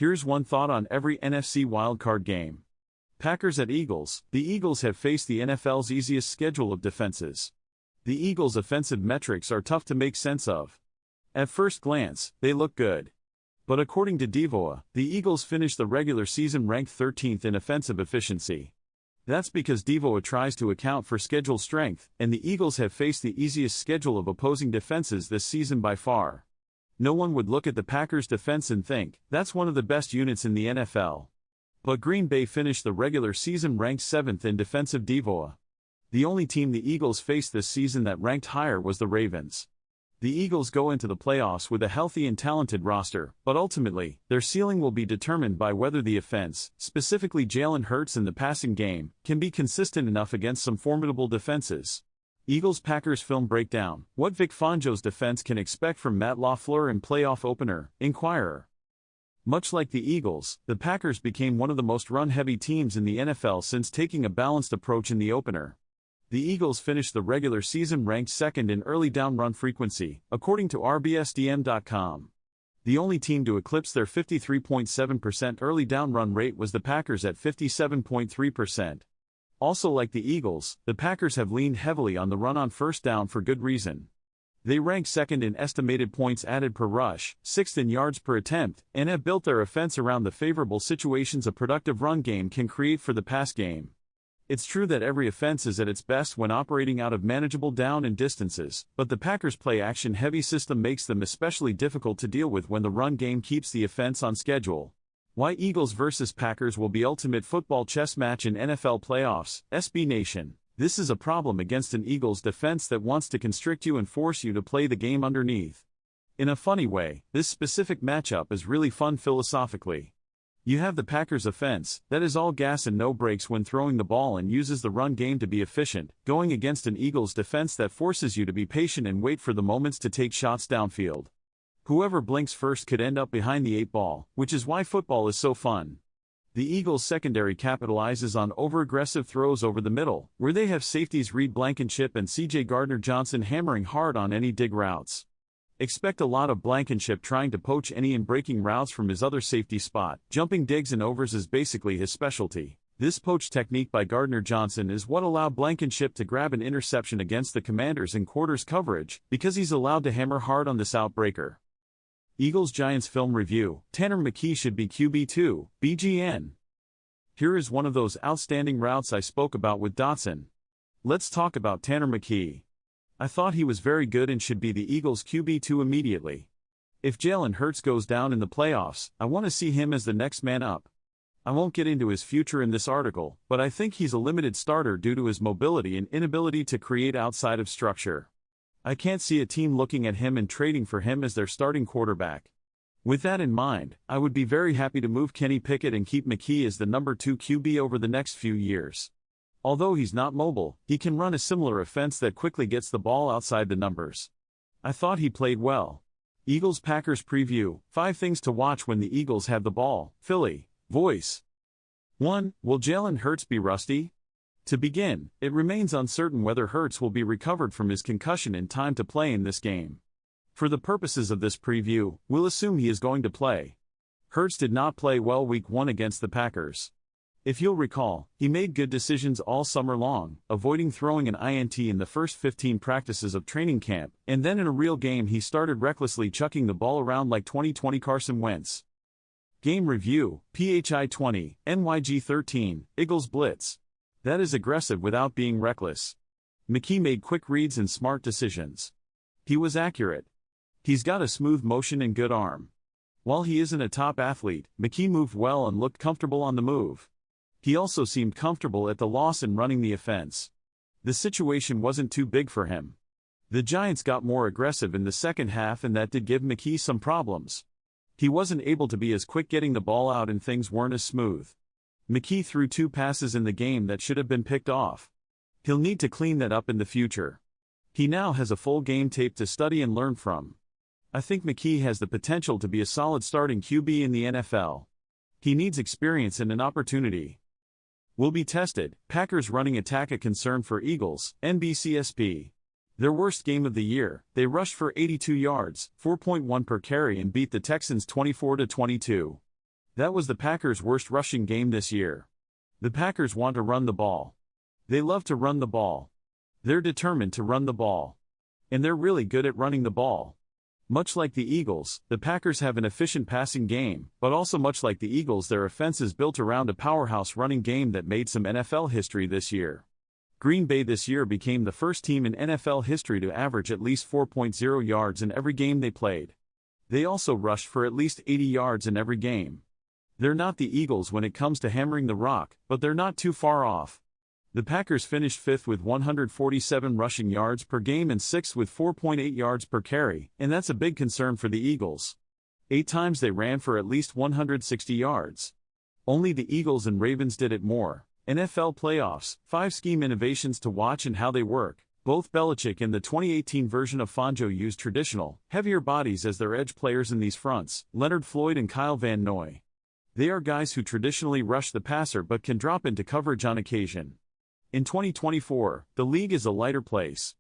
Here's one thought on every NFC wildcard game. Packers at Eagles. The Eagles have faced the NFL's easiest schedule of defenses. The Eagles' offensive metrics are tough to make sense of. At first glance, they look good. But according to DVOA, the Eagles finished the regular season ranked 13th in offensive efficiency. That's because DVOA tries to account for schedule strength, and the Eagles have faced the easiest schedule of opposing defenses this season by far. No one would look at the Packers' defense and think, that's one of the best units in the NFL. But Green Bay finished the regular season ranked 7th in defensive DVOA. The only team the Eagles faced this season that ranked higher was the Ravens. The Eagles go into the playoffs with a healthy and talented roster, but ultimately, their ceiling will be determined by whether the offense, specifically Jalen Hurts in the passing game, can be consistent enough against some formidable defenses. Eagles-Packers film breakdown: what Vic Fangio's defense can expect from Matt LaFleur in playoff opener, Inquirer. Much like the Eagles, the Packers became one of the most run-heavy teams in the NFL since taking a balanced approach in the opener. The Eagles finished the regular season ranked second in early down run frequency, according to RBSDM.com. The only team to eclipse their 53.7% early down run rate was the Packers at 57.3%. Also like the Eagles, the Packers have leaned heavily on the run on first down for good reason. They rank second in estimated points added per rush, sixth in yards per attempt, and have built their offense around the favorable situations a productive run game can create for the pass game. It's true that every offense is at its best when operating out of manageable down and distances, but the Packers' play-action-heavy system makes them especially difficult to deal with when the run game keeps the offense on schedule. Why Eagles vs. Packers will be ultimate football chess match in NFL playoffs, SB Nation. This is a problem against an Eagles defense that wants to constrict you and force you to play the game underneath. In a funny way, this specific matchup is really fun philosophically. You have the Packers offense, that is all gas and no brakes when throwing the ball and uses the run game to be efficient, going against an Eagles defense that forces you to be patient and wait for the moments to take shots downfield. Whoever blinks first could end up behind the 8-ball, which is why football is so fun. The Eagles' secondary capitalizes on over-aggressive throws over the middle, where they have safeties Reed Blankenship and C.J. Gardner-Johnson hammering hard on any dig routes. Expect a lot of Blankenship trying to poach any and breaking routes from his other safety spot. Jumping digs and overs is basically his specialty. This poach technique by Gardner-Johnson is what allowed Blankenship to grab an interception against the Commanders in quarters coverage, because he's allowed to hammer hard on this outbreaker. Eagles-Giants film review: Tanner McKee should be QB2, BGN. Here is one of those outstanding routes I spoke about with Dotson. Let's talk about Tanner McKee. I thought he was very good and should be the Eagles' QB2 immediately. If Jalen Hurts goes down in the playoffs, I want to see him as the next man up. I won't get into his future in this article, but I think he's a limited starter due to his mobility and inability to create outside of structure. I can't see a team looking at him and trading for him as their starting quarterback. With that in mind, I would be very happy to move Kenny Pickett and keep McKee as the number 2 QB over the next few years. Although he's not mobile, he can run a similar offense that quickly gets the ball outside the numbers. I thought he played well. Eagles-Packers preview: 5 things to watch when the Eagles have the ball. Philly voice. 1. Will Jalen Hurts be rusty? To begin, it remains uncertain whether Hurts will be recovered from his concussion in time to play in this game. For the purposes of this preview, we'll assume he is going to play. Hurts did not play well Week 1 against the Packers. If you'll recall, he made good decisions all summer long, avoiding throwing an INT in the first 15 practices of training camp, and then in a real game he started recklessly chucking the ball around like 2020 Carson Wentz. Game review: PHI 20, NYG 13, Eagles blitz. That is aggressive without being reckless. McKee made quick reads and smart decisions. He was accurate. He's got a smooth motion and good arm. While he isn't a top athlete, McKee moved well and looked comfortable on the move. He also seemed comfortable at the loss and running the offense. The situation wasn't too big for him. The Giants got more aggressive in the second half and that did give McKee some problems. He wasn't able to be as quick getting the ball out and things weren't as smooth. McKee threw 2 passes in the game that should have been picked off. He'll need to clean that up in the future. He now has a full game tape to study and learn from. I think McKee has the potential to be a solid starting QB in the NFL. He needs experience and an opportunity. Will be tested. Packers running attack a concern for Eagles, NBCSP. Their worst game of the year, they rushed for 82 yards, 4.1 per carry and beat the Texans 24-22. That was the Packers' worst rushing game this year. The Packers want to run the ball. They love to run the ball. They're determined to run the ball. And they're really good at running the ball. Much like the Eagles, the Packers have an efficient passing game, but also much like the Eagles, their offense is built around a powerhouse running game that made some NFL history this year. Green Bay this year became the first team in NFL history to average at least 4.0 yards in every game they played. They also rushed for at least 80 yards in every game. They're not the Eagles when it comes to hammering the rock, but they're not too far off. The Packers finished 5th with 147 rushing yards per game and 6th with 4.8 yards per carry, and that's a big concern for the Eagles. 8 times they ran for at least 160 yards. Only the Eagles and Ravens did it more. NFL playoffs, 5 scheme innovations to watch and how they work. Both Belichick and the 2018 version of Fangio used traditional, heavier bodies as their edge players in these fronts, Leonard Floyd and Kyle Van Noy. They are guys who traditionally rush the passer but can drop into coverage on occasion. In 2024, the league is a lighter place.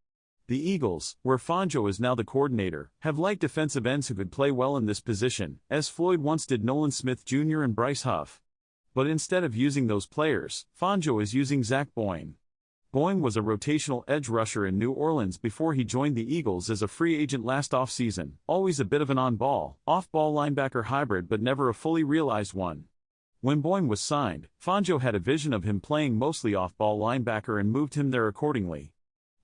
The Eagles, where Fangio is now the coordinator, have light defensive ends who could play well in this position, as Floyd once did Nolan Smith Jr. and Bryce Huff. But instead of using those players, Fangio is using Zach Boyne. Boyne was a rotational edge rusher in New Orleans before he joined the Eagles as a free agent last offseason, always a bit of an on-ball, off-ball linebacker hybrid but never a fully realized one. When Boyne was signed, Fangio had a vision of him playing mostly off-ball linebacker and moved him there accordingly.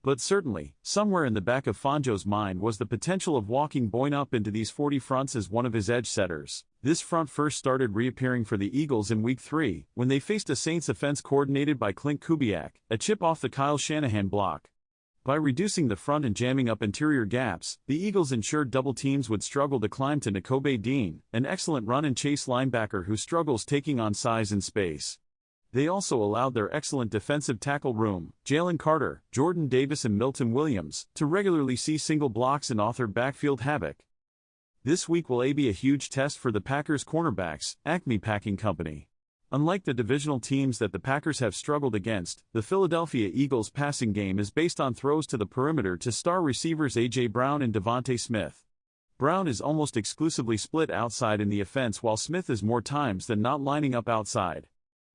But certainly, somewhere in the back of Fangio's mind was the potential of walking Boyne up into these 40 fronts as one of his edge setters. This front first started reappearing for the Eagles in Week 3, when they faced a Saints offense coordinated by Clint Kubiak, a chip off the Kyle Shanahan block. By reducing the front and jamming up interior gaps, the Eagles ensured double teams would struggle to climb to Nakobe Dean, an excellent run-and-chase linebacker who struggles taking on size and space. They also allowed their excellent defensive tackle room, Jalen Carter, Jordan Davis and Milton Williams, to regularly see single blocks and author backfield havoc. This week will be a huge test for the Packers cornerbacks, Acme Packing Company. Unlike the divisional teams that the Packers have struggled against, the Philadelphia Eagles' passing game is based on throws to the perimeter to star receivers A.J. Brown and Devontae Smith. Brown is almost exclusively split outside in the offense while Smith is more times than not lining up outside.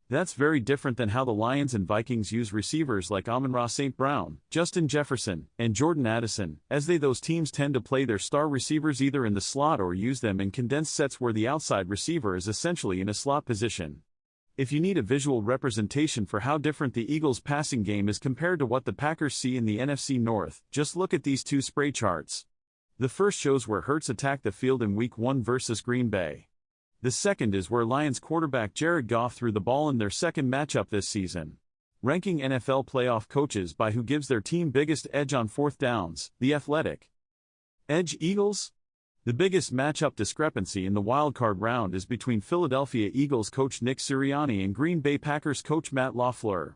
That's very different than how the Lions and Vikings use receivers like Amon-Ra St. Brown, Justin Jefferson, and Jordan Addison, as those teams tend to play their star receivers either in the slot or use them in condensed sets where the outside receiver is essentially in a slot position. If you need a visual representation for how different the Eagles' passing game is compared to what the Packers see in the NFC North, just look at these two spray charts. The first shows where Hurts attacked the field in Week 1 versus Green Bay. The second is where Lions quarterback Jared Goff threw the ball in their second matchup this season. Ranking NFL playoff coaches by who gives their team biggest edge on fourth downs, The Athletic. Edge Eagles? The biggest matchup discrepancy in the wildcard round is between Philadelphia Eagles coach Nick Sirianni and Green Bay Packers coach Matt LaFleur.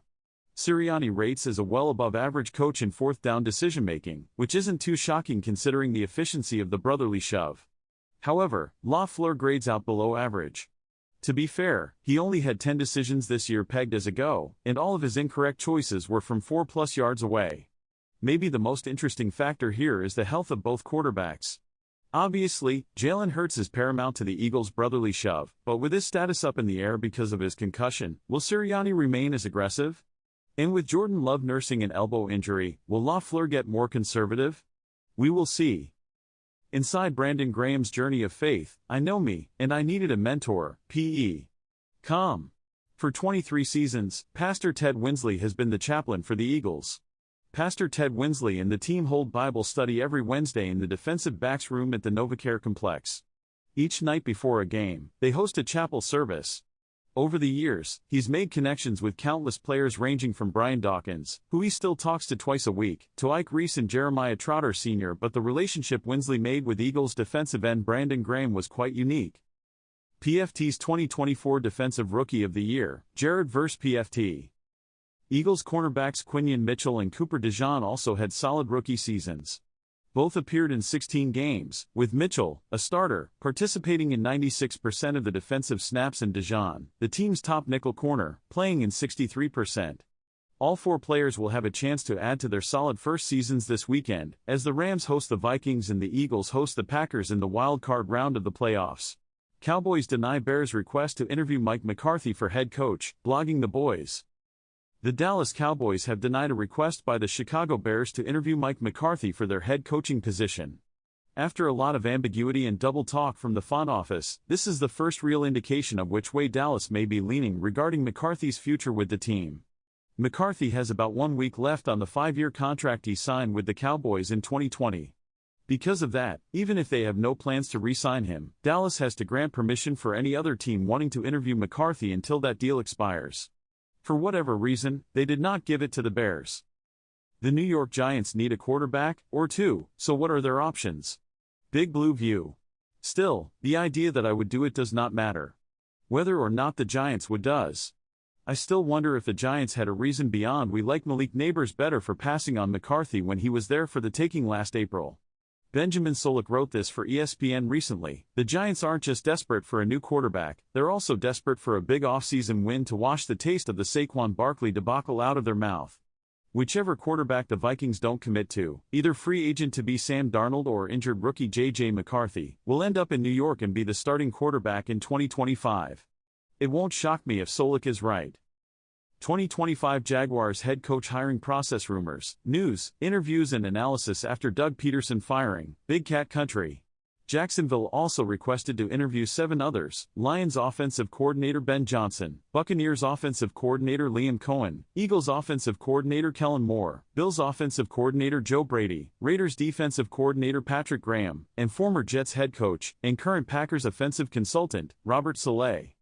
Sirianni rates as a well-above-average coach in fourth down decision-making, which isn't too shocking considering the efficiency of the brotherly shove. However, LaFleur grades out below average. To be fair, he only had 10 decisions this year pegged as a go, and all of his incorrect choices were from 4+ yards away. Maybe the most interesting factor here is the health of both quarterbacks. Obviously, Jalen Hurts is paramount to the Eagles' brotherly shove, but with his status up in the air because of his concussion, will Sirianni remain as aggressive? And with Jordan Love nursing an elbow injury, will LaFleur get more conservative? We will see. Inside Brandon Graham's journey of faith, I know me, and I needed a mentor, P.E. Com. For 23 seasons, Pastor Ted Winsley has been the chaplain for the Eagles. Pastor Ted Winsley and the team hold Bible study every Wednesday in the defensive backs room at the NovaCare complex. Each night before a game, they host a chapel service. Over the years, he's made connections with countless players ranging from Brian Dawkins, who he still talks to twice a week, to Ike Reese and Jeremiah Trotter Sr., but the relationship Winsley made with Eagles defensive end Brandon Graham was quite unique. PFT's 2024 Defensive Rookie of the Year, Jared vs. PFT. Eagles cornerbacks Quinion Mitchell and Cooper DeJean also had solid rookie seasons. Both appeared in 16 games, with Mitchell, a starter, participating in 96% of the defensive snaps and DeJean, the team's top nickel corner, playing in 63%. All 4 players will have a chance to add to their solid first seasons this weekend, as the Rams host the Vikings and the Eagles host the Packers in the wild card round of the playoffs. Cowboys deny Bears' request to interview Mike McCarthy for head coach, blogging the boys. The Dallas Cowboys have denied a request by the Chicago Bears to interview Mike McCarthy for their head coaching position. After a lot of ambiguity and double talk from the front office, this is the first real indication of which way Dallas may be leaning regarding McCarthy's future with the team. McCarthy has about 1 week left on the 5-year contract he signed with the Cowboys in 2020. Because of that, even if they have no plans to re-sign him, Dallas has to grant permission for any other team wanting to interview McCarthy until that deal expires. For whatever reason, they did not give it to the Bears. The New York Giants need a quarterback, or two, so what are their options? Big Blue View. Still, the idea that I would do it does not matter. Whether or not the Giants would does. I still wonder if the Giants had a reason beyond we like Malik Neighbors better for passing on McCarthy when he was there for the taking last April. Benjamin Solik wrote this for ESPN recently. The Giants aren't just desperate for a new quarterback, they're also desperate for a big offseason win to wash the taste of the Saquon Barkley debacle out of their mouth. Whichever quarterback the Vikings don't commit to, either free agent to be Sam Darnold or injured rookie J.J. McCarthy, will end up in New York and be the starting quarterback in 2025. It won't shock me if Solik is right. 2025 Jaguars head coach hiring process rumors, news, interviews and analysis after Doug Peterson firing, Big Cat Country. Jacksonville also requested to interview 7 others: Lions offensive coordinator Ben Johnson, Buccaneers offensive coordinator Liam Cohen, Eagles offensive coordinator Kellen Moore, Bills offensive coordinator Joe Brady, Raiders defensive coordinator Patrick Graham, and former Jets head coach and current Packers offensive consultant Robert Saleh.